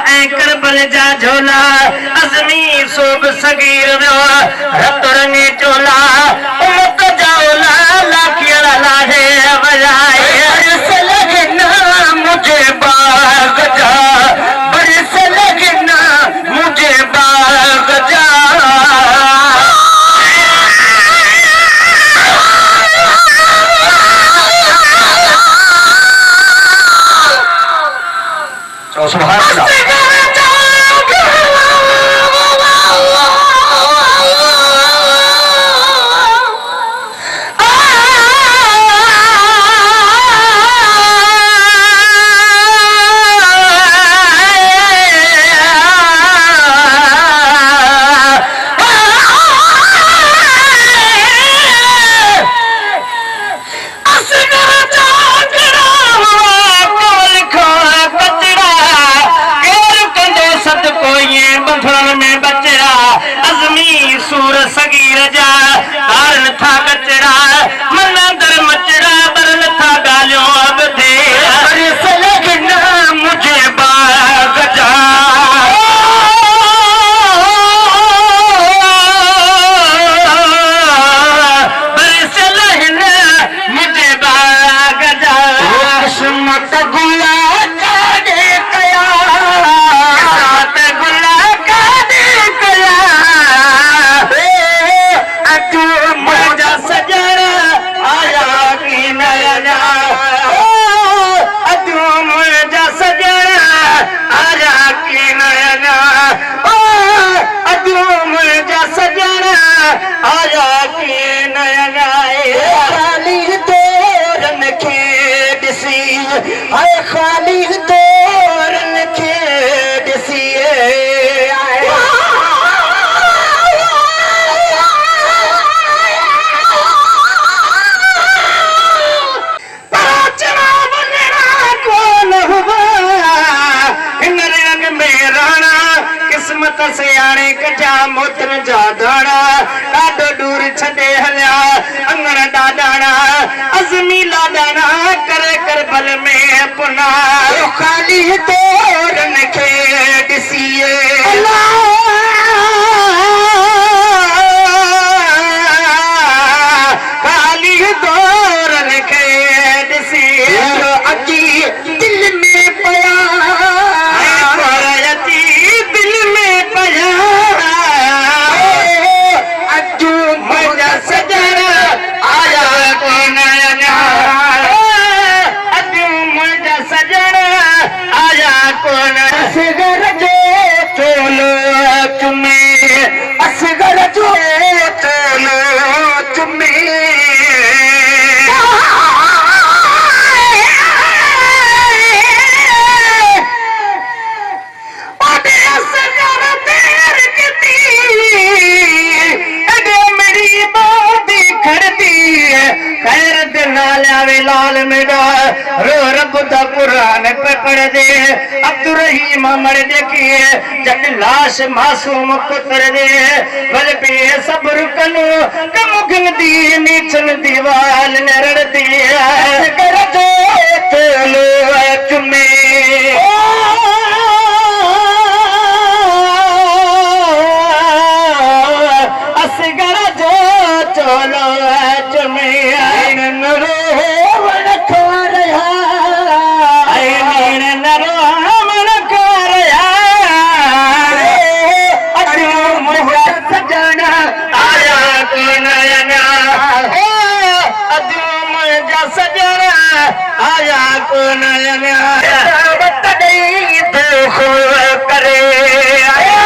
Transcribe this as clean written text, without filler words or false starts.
करबल जा झोला अजमी सोब सगीर रतुरंगे चोला उमत जाओला लाखिया लाहे बजाए से लगना मुझे बाग जा बड़े से लगना मुझे बाग जा सुभान अल्लाह सूर सगीर जा हारन था कचड़ा मना दर मचड़ा बरन था गालियों अब दे बड़े से लगना मुझे बाग जा बड़े से लगना मुझे बाग जा किस्मत गुला का दे कया किस्मत गुला का दे कया मुझा सजना आया की नयना अदू मुझा सजना आया की नयना अदू मुझा सजना आया की नयना खाली तोरन खे ॾिसी हाय खाली तोरन खे ॾिसी किस्मत सियाणे कजा मोतन जा दाना ॾाढो दूर छॾे हलिया अंगण ॾाॾाणा अज़मी लाॾाणा करे करबल में पुना खाली तोरन खे ॾिसी खाली तोरन खे ॾिसी अची दिल में पया असगर जो चोलो चुमे मेरी बाती खड़ती खैर नाले लाल मेरा रो रब दा कुरान पे पढ़ दे अब्दुर्रहीम मर देखिए जट लाश मासूम पुत्र दे बल पे सब्र कनो कम गन दी नीचन दीवाल नरड़ दी कर दो चलो चुमे असगर जो चलो चुमे नरो आया को नयना करे